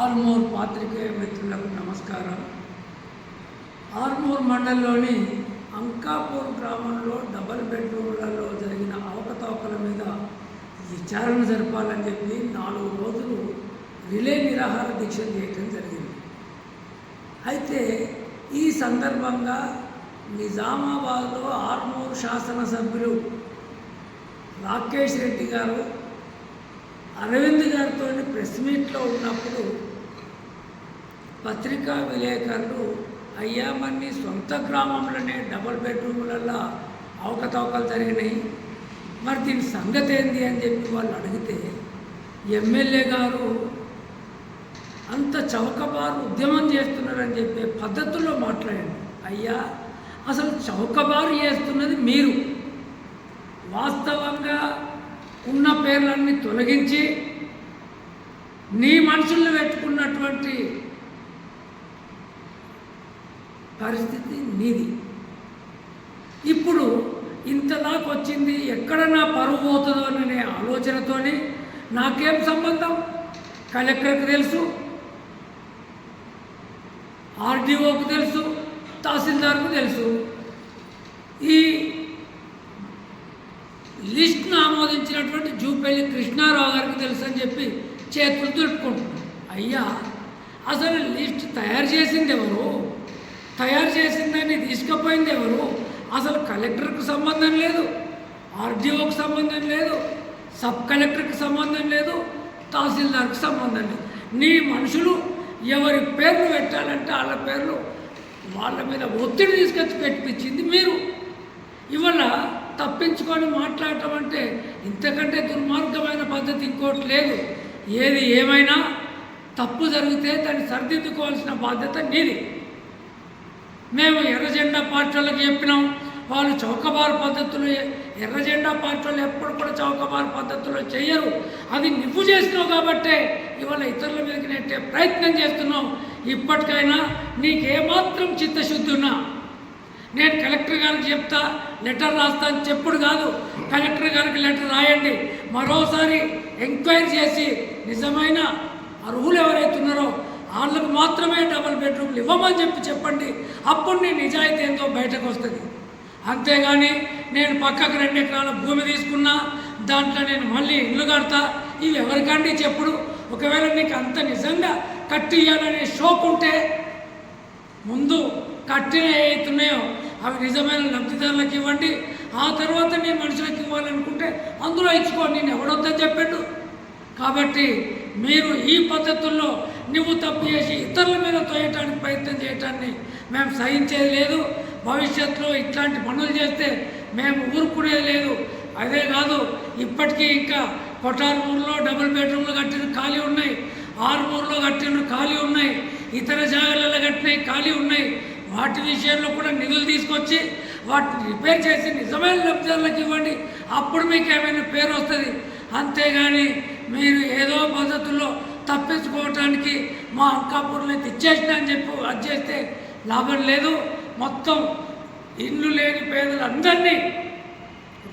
ఆర్మూర్ పాత్రికేయ మిత్రులకు నమస్కారం. ఆర్మూర్ మండలంలోని అంకాపూర్ గ్రామంలో డబల్ బెడ్రూమ్లలో జరిగిన అవకతవకల మీద విచారణ జరపాలని చెప్పి 4 రోజులు రిలే నిరాహార దీక్ష చేయటం జరిగింది. అయితే ఈ సందర్భంగా నిజామాబాద్లో ఆర్మూర్ శాసనసభ్యులు రాకేష్ రెడ్డి గారు అరవింద్ గారితో ప్రెస్ మీట్లో ఉన్నప్పుడు పత్రికా విలేకరులు అయ్యా మన్ని సొంత గ్రామంలోనే డబల్ బెడ్రూమ్లలో అవకతవకలు జరిగినాయి, మరి దీని సంగతి ఏంది అని చెప్పి వాళ్ళు అడిగితే ఎమ్మెల్యే గారు అంత చౌకబారు ఉద్యమం చేస్తున్నారని చెప్పే పద్ధతుల్లో మాట్లాడండి. అయ్యా అసలు చౌకబారు చేస్తున్నది మీరు. వాస్తవంగా ఉన్న పేర్లన్నీ తొలగించి నీ మనుషుల్ని పెట్టుకున్నటువంటి పరిస్థితి నీది. ఇప్పుడు ఇంతదాకా వచ్చింది, ఎక్కడ నా పరువు పోతుందో అనే ఆలోచనతోని నాకేం సంబంధం, కలెక్టర్కి తెలుసు, ఆర్డీఓకు తెలుసు, తహసీల్దార్కు తెలుసు, ఈ లిస్ట్ను ఆమోదించినటువంటి జూపల్లి కృష్ణారావు గారికి తెలుసు అని చెప్పి చేతులు దులుపుకుంటున్నాను. అయ్యా అసలు లిస్ట్ తయారు చేసింది ఎవరు, తయారు చేసిందని తీసుకుపోయింది ఎవరు? అసలు కలెక్టర్కి సంబంధం లేదు, ఆర్డీఓకి సంబంధం లేదు, సబ్ కలెక్టర్కి సంబంధం లేదు, తహసీల్దార్కి సంబంధం లేదు. నీ మనుషులు ఎవరి పేర్లు పెట్టాలంటే వాళ్ళ పేర్లు వాళ్ళ మీద ఒత్తిడి తీసుకొచ్చి పెట్టించింది మీరు. ఇవాళ తప్పించుకొని మాట్లాడటం అంటే ఇంతకంటే దుర్మార్గమైన పద్ధతి ఇంకోటి లేదు. ఏది ఏమైనా తప్పు జరిగితే దాన్ని సరిదిద్దుకోవాల్సిన బాధ్యత నీది. మేము ఎర్రజెండా పార్టీలకు చెప్పినాం, వాళ్ళు చౌకబారు పద్ధతులు, ఎర్రజెండా పార్టీలు ఎప్పుడు కూడా చౌకబారు పద్ధతులు చేయరు. అది నువ్వు చేసినావు కాబట్టే ఇవాళ ఇతరుల మీదకి నెట్టే ప్రయత్నం చేస్తున్నావు. ఇప్పటికైనా నీకేమాత్రం చిత్తశుద్ధి ఉన్నా నేను కలెక్టర్ గారికి చెప్తా, లెటర్ రాస్తాను చెప్పుడు కాదు, కలెక్టర్ గారికి లెటర్ రాయండి, మరోసారి ఎంక్వైరీ చేసి నిజమైన అర్హులు ఎవరైతున్నారో వాళ్ళకు మాత్రమే డబల్ బెడ్రూమ్లు ఇవ్వమని చెప్పండి. అప్పుడు నీ నిజాయితీ ఏందో బయటకు వస్తుంది. అంతేగాని నేను పక్కకు 2 ఎకరాల భూమి తీసుకున్నా, దాంట్లో నేను మళ్ళీ ఇల్లు కడతా, ఇవి ఎవరికండి చెప్పుడు? ఒకవేళ నీకు అంత నిజంగా కట్టియాలనే షోక్ ఉంటే ముందు కట్టిన ఏవైతున్నాయో అవి నిజమైన లబ్ధిదారులకు ఇవ్వండి, ఆ తర్వాత నీ మనుషులకు ఇవ్వాలనుకుంటే అందులో ఇచ్చుకో, నేను ఎవడొద్దని చెప్పాడు. కాబట్టి మీరు ఈ పద్ధతుల్లో నువ్వు తప్పు చేసి ఇతరుల మీద తోయటానికి ప్రయత్నం చేయటాన్ని మేము సహించేది లేదు. భవిష్యత్తులో ఇట్లాంటి పనులు చేస్తే మేము ఊరుకునేది లేదు. అదే కాదు, ఇప్పటికీ ఇంకా కొటార్మూరులో డబుల్ బెడ్రూమ్లు కట్టిన ఖాళీ ఉన్నాయి, ఆర్మూరులో కట్టిన ఖాళీ ఉన్నాయి, ఇతర జాగాలలో కట్టినవి ఖాళీ ఉన్నాయి. వాటి విషయంలో కూడా నిధులు తీసుకొచ్చి వాటిని రిపేర్ చేసి నిజమైన లబ్ధిదారులకు ఇవ్వండి, అప్పుడు మీకు ఏమైనా పేరు వస్తుంది. అంతేగాని మీరు ఏదో పద్ధతుల్లో తప్పించుకోవటానికి మా అంకాపూర్లో ఇచ్చేసినా అని చెప్పి అది చేస్తే లాభం లేదు. మొత్తం ఇల్లు లేని పేదలందరినీ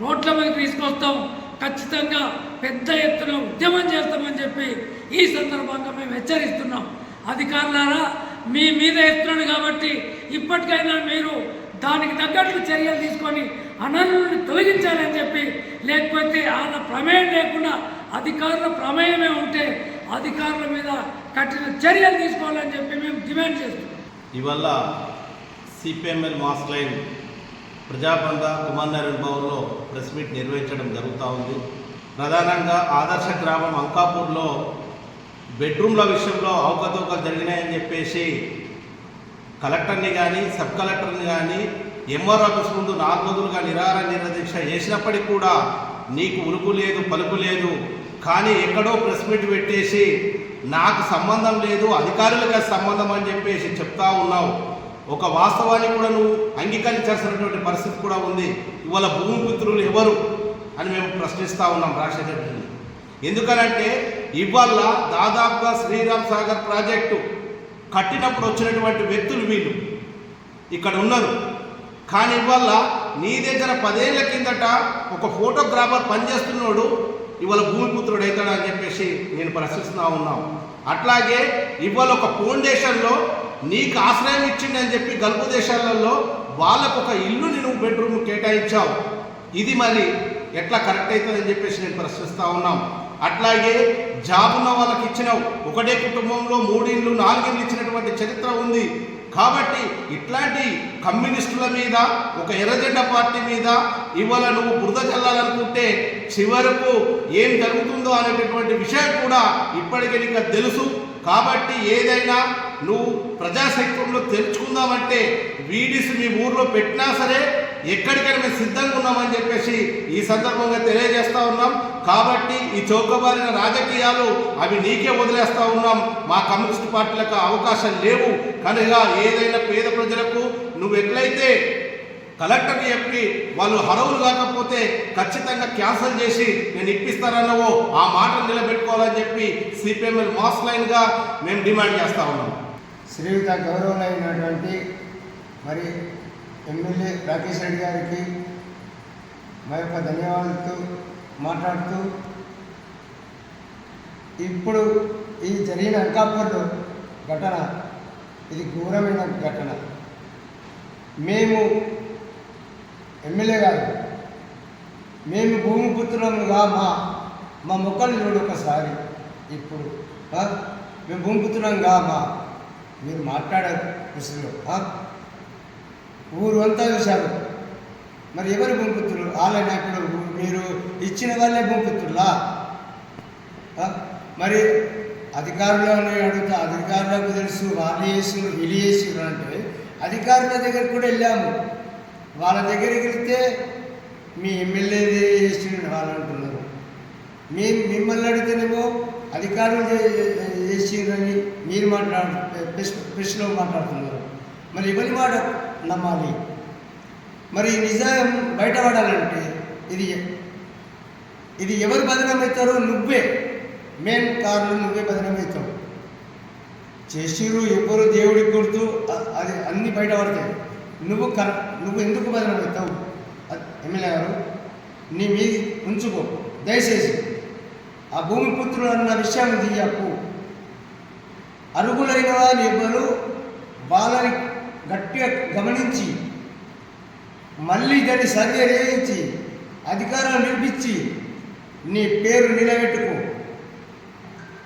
రోడ్ల మీద తీసుకొస్తాం, ఖచ్చితంగా పెద్ద ఎత్తున ఉద్యమం చేస్తామని చెప్పి ఈ సందర్భంగా మేము హెచ్చరిస్తున్నాం. అధికారులారా, మీ మీద ఎత్తున్నాడు కాబట్టి ఇప్పటికైనా మీరు దానికి తగ్గట్లు చర్యలు తీసుకొని అనర్హులను తొలగించాలని చెప్పి, లేకపోతే వాళ్ళ ప్రమేయం లేకుండా అధికారుల ప్రమేయమే ఉంటే అధికారుల మీద కఠిన చర్యలు తీసుకోవాలని చెప్పి మేము డిమాండ్ చేస్తున్నాం. ఇవల్ల సిపిఎంఎల్ మాస్ లైన్ ప్రజాబంధ కుమారనారాయణ భవన్లో ప్రెస్ మీట్ నిర్వహించడం జరుగుతూ ఉంది. ప్రధానంగా ఆదర్శ గ్రామం అంకాపూర్లో బెడ్రూమ్ల విషయంలో అవకతవకలు జరిగినాయని చెప్పేసి కలెక్టర్ని కానీ సబ్ కలెక్టర్ని కానీ ఎంఆర్ ఆఫీస్ ముందు 4 రోజులుగా నిరాహార నిరదీక్ష చేసినప్పటికీ కూడా నీకు ఉలుకు లేదు పలుకు లేదు. కానీ ఎక్కడో ప్రెస్ మీట్ పెట్టేసి నాకు సంబంధం లేదు, అధికారులకు సంబంధం అని చెప్పేసి చెప్తా ఉన్నావు. ఒక వాస్తవాన్ని కూడా నువ్వు అంగీకరించాల్సినటువంటి పరిస్థితి కూడా ఉంది. ఇవాళ భూమిపుత్రులు ఎవరు అని మేము ప్రశ్నిస్తూ ఉన్నాం రాజశేఖర రెడ్డిని. ఎందుకనంటే ఇవాళ దాదాపుగా శ్రీరామ్ సాగర్ ప్రాజెక్టు కట్టినప్పుడు వచ్చినటువంటి వ్యక్తులు వీళ్ళు ఇక్కడ ఉన్నారు. కానీ ఇవాళ నీ దగ్గర 10 ఏళ్ల కిందట ఒక ఫోటోగ్రాఫర్ పనిచేస్తున్నాడు ఇవాళ భూమిపుత్రుడు అవుతాడు అని చెప్పేసి నేను ప్రశ్నిస్తూ ఉన్నాం. అట్లాగే ఇవాళ ఒక ఫౌండేషన్లో నీకు ఆశ్రయం ఇచ్చిండని చెప్పి గల్ఫ్ దేశాలలో వాళ్ళకు ఒక ఇల్లుని నువ్వు బెడ్రూమ్ కేటాయించావు. ఇది మరి ఎట్లా కరెక్ట్ అవుతుందని చెప్పేసి నేను ప్రశ్నిస్తూ ఉన్నాం. అట్లాగే జాబ్ ఉన్న వాళ్ళకి ఇచ్చినావు. ఒకటే కుటుంబంలో 3 ఇళ్ళు 4 ఇళ్ళు ఇచ్చినటువంటి చరిత్ర ఉంది. కాబట్టి ఇట్లాంటి కమ్యూనిస్టుల మీద, ఒక ఎర్రజెండా పార్టీ మీద ఇవాళ నువ్వు బురద చల్లాలనుకుంటే చివరకు ఏం జరుగుతుందో అనేటటువంటి విషయం కూడా ఇప్పటికే నీకు తెలుసు. కాబట్టి ఏదైనా నువ్వు ప్రజాశక్తిలో తెలుసుకుందామంటే వీడిస్ మీ ఊర్లో పెట్టినా సరే ఎక్కడికైనా మేము సిద్ధంగా ఉన్నామని చెప్పేసి ఈ సందర్భంగా తెలియజేస్తూ ఉన్నాం. కాబట్టి ఈ చౌకబారిన రాజకీయాలు అవి నీకే వదిలేస్తూ ఉన్నాం. మా కమ్యూనిస్ట్ పార్టీలకు అవకాశం లేవు కనుక ఏదైనా పేద ప్రజలకు నువ్వు ఎట్లయితే కలెక్టర్కి చెప్పి వాళ్ళు అర్హులు కాకపోతే ఖచ్చితంగా క్యాన్సల్ చేసి నేను ఇప్పిస్తానన్నావో ఆ మాటను నిలబెట్టుకోవాలని చెప్పి సిపిఎంఎల్ మాస్ లైన్గా మేము డిమాండ్ చేస్తూ ఉన్నాం. శ్రీయుత గౌరవులైనటువంటి మరి ఎమ్మెల్యే రాకేష్ రెడ్డి గారికి మా యొక్క ధన్యవాదాలతో మాట్లాడుతూ, ఇప్పుడు ఈ జరిగిన అంకాపూర్లో ఘటన ఇది ఘోరమైన ఘటన. మేము ఎమ్మెల్యే గారు మేము భూమిపుత్రులుగా మా మొక్కలు చూడు ఒకసారి. ఇప్పుడు మేము భూమిపుత్రులంగా మీరు మాట్లాడారు విషయంలో ఊరు అంతా చూశారు. మరి ఎవరు భూమిపుత్రులు? వాళ్ళైనా ఇప్పుడు మీరు ఇచ్చిన వాళ్ళే భూమిపుత్రులా? మరి అధికారులను అడుగుతా, అధికారులకు తెలుసు వాళ్ళు చేసిరు వీళ్ళు చేసిరు అంటే అధికారుల దగ్గరికి కూడా వెళ్ళాము. వాళ్ళ దగ్గరికి వెళ్తే మీ ఎమ్మెల్యే చేసిన వాళ్ళు అంటున్నారు. మిమ్మల్ని అడిగితేనేమో అధికారులు చేసిరని మీరు ప్రశ్నలో మాట్లాడుతున్నారు. మరి ఎవరి మాట నమ్మాలి? మరి నిజం బయటపడాలంటే ఇది ఎవరు బదనమవుతారో నువ్వే మెయిన్ కారణం, నువ్వే బదనమవుతావు. చేసిరు ఎవరు దేవుడికి గుర్తు అది అన్నీ బయటపడతాయి. నువ్వు ఎందుకు బదనమవుతావు? ఎమ్మెల్యే గారు నీ మీద ఉంచుకో దయచేసి. ఆ భూమిపుత్రులు అన్న విషయాన్ని తీయకు. అర్హులైన వాళ్ళు ఎవరు వాళ్ళని గట్టిగా గమనించి మళ్ళీ దాన్ని సర్వే చేయించి అధికారాలు నిలిపించి నీ పేరు నిలబెట్టుకో.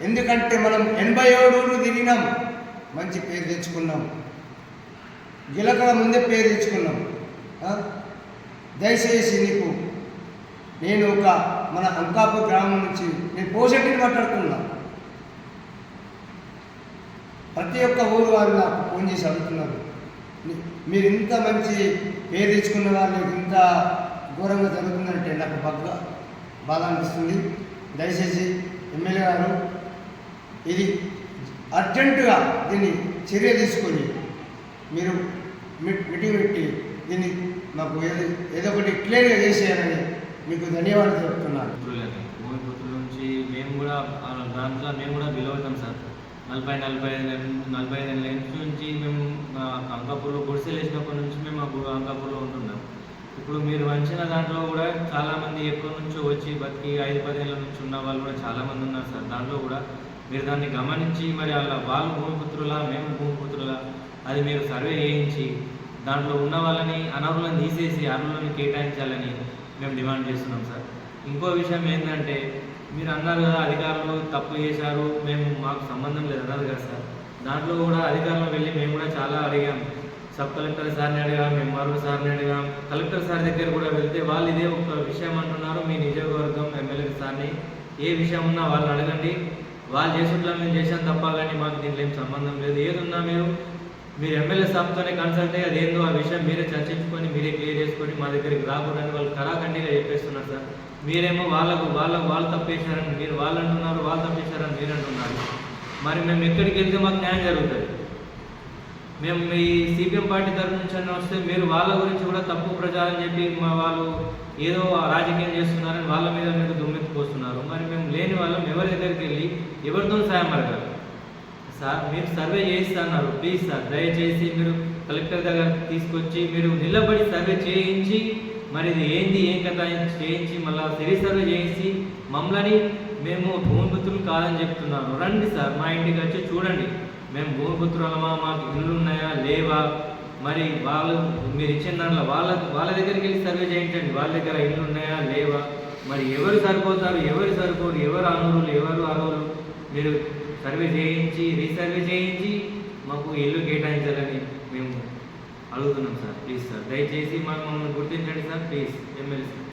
ఎందుకంటే మనం 87 తిరిగినాం, మంచి పేరు తెచ్చుకున్నాం, గిలకడ ముందే పేరు తెచ్చుకున్నాం. దయచేసి నీకు నేను మన అంకాపూర్ గ్రామం నుంచి నేను పోషెట్టిని మాట్లాడుతున్నా. ప్రతి ఒక్క ఊరు వాళ్ళు నాకు ఫోన్ చేసి అడుగుతున్నారు, మీరు ఇంత మంచి పేరు తెచ్చుకున్న వాళ్ళు ఇంత ఘోరంగా జరుగుతుందంటే నాకు బాధ అనిపిస్తుంది. దయచేసి ఎమ్మెల్యే గారు ఇది అర్జెంటుగా దీన్ని చర్య తీసుకొని మీరు మీటింగ్ పెట్టి దీన్ని మాకు ఏదో ఒకటి క్లియర్గా చేసేయాలని మీకు ధన్యవాదాలు చెప్తున్నాను. భూమిపుత్రుల నుంచి మేము కూడా దాంట్లో మేము కూడా బిలవుతాం సార్. 45 ఏళ్ళ నుంచి మేము అంకాపూర్లో గుడిసెలు వేసినప్పటి నుంచి మేము అంకాపూర్లో ఉంటున్నాం. ఇప్పుడు మీరు వంచిన దాంట్లో కూడా చాలామంది ఎక్కడి నుంచో వచ్చి బతికి 5-10 ఏళ్ళ నుంచి ఉన్న వాళ్ళు కూడా చాలామంది ఉన్నారు సార్. దాంట్లో కూడా మీరు దాన్ని గమనించి మరి వాళ్ళు భూమిపుత్రులా మేము భూమిపుత్రులా అది మీరు సర్వే చేయించి దాంట్లో ఉన్న వాళ్ళని అనర్హులను తీసేసి అర్హులను కేటాయించాలని మేము డిమాండ్ చేస్తున్నాం సార్. ఇంకో విషయం ఏంటంటే మీరు అన్నారు కదా అధికారులు తప్పు చేశారు, మాకు సంబంధం లేదు అన్నారు కదా సార్. దాంట్లో కూడా అధికారులు వెళ్ళి మేము కూడా చాలా అడిగాం. సబ్ కలెక్టర్ సార్ని అడిగాం, ఎంఆర్ఓ సార్ని అడిగాం, కలెక్టర్ సార్ దగ్గర కూడా వెళ్తే వాళ్ళు ఇదే ఒక విషయం అంటున్నారు. మీ నియోజకవర్గం ఎమ్మెల్యే సార్ని ఏ విషయం ఉన్నా వాళ్ళని అడగండి, వాళ్ళు చేసుకుంటా మేము చేసాం తప్ప కానీ మాకు దీంట్లో ఏం సంబంధం లేదు. ఏదున్నా మీరు ఎమ్మెల్యే సాబ్తోనే కన్సల్ట్ అయ్యి అదేందో ఆ విషయం మీరే చర్చించుకొని మీరే క్లియర్ చేసుకొని మా దగ్గరికి రాకూడదని వాళ్ళు కరాఖండిగా చెప్పేస్తున్నారు సార్. మీరేమో వాళ్ళు తప్పేశారని మీరు వాళ్ళు అంటున్నారు, వాళ్ళు తప్పేశారని మీరు అంటున్నారు. మరి మేము ఎక్కడికి వెళ్తే మాకు న్యాయం జరుగుతుంది? మేము ఈ సిపిఎం పార్టీ తరఫు నుంచి అన్న వస్తే మీరు వాళ్ళ గురించి కూడా తప్పు ప్రచారం చెప్పి వాళ్ళు ఏదో రాజకీయం చేస్తున్నారని వాళ్ళ మీద మీరు దుమ్మెత్తిపోస్తున్నారు. మరి మేము లేని వాళ్ళం ఎవరి దగ్గరికి వెళ్ళి ఎవరితో సాయం అడగాలి సార్? మీరు సర్వే చేయిస్తున్నారు, ప్లీజ్ సార్ దయచేసి మీరు కలెక్టర్ దగ్గర తీసుకొచ్చి మీరు నిలబడి సర్వే చేయించి మరి ఇది ఏంది ఏం కథ చేయించి మళ్ళీ సిరీ సర్వే చేయించి మమ్మల్ని మేము భూమిపుత్రులు కాదని చెప్తున్నారు. రండి సార్, మా ఇంటికి వచ్చి చూడండి. మేము భూమిపుత్రులమా, మాకు ఇల్లు ఉన్నాయా లేవా, మరి వాళ్ళు మీరు ఇచ్చిన దాంట్లో వాళ్ళ దగ్గరికి వెళ్ళి సర్వే చేయించండి. వాళ్ళ దగ్గర ఇల్లు ఉన్నాయా లేవా, మరి ఎవరు సరిపోతారు, ఎవరు సరిపోరు, ఎవరు అనర్హులు, ఎవరు అర్హులు, మీరు సర్వే చేయించి రీసర్వే చేయించి మాకు ఇల్లు కేటాయించాలని మేము అడుగుతున్నాం సార్. ప్లీజ్ సార్, దయచేసి మమ్మల్ని గుర్తించండి సార్, ప్లీజ్ ఎమ్మెల్యే సార్.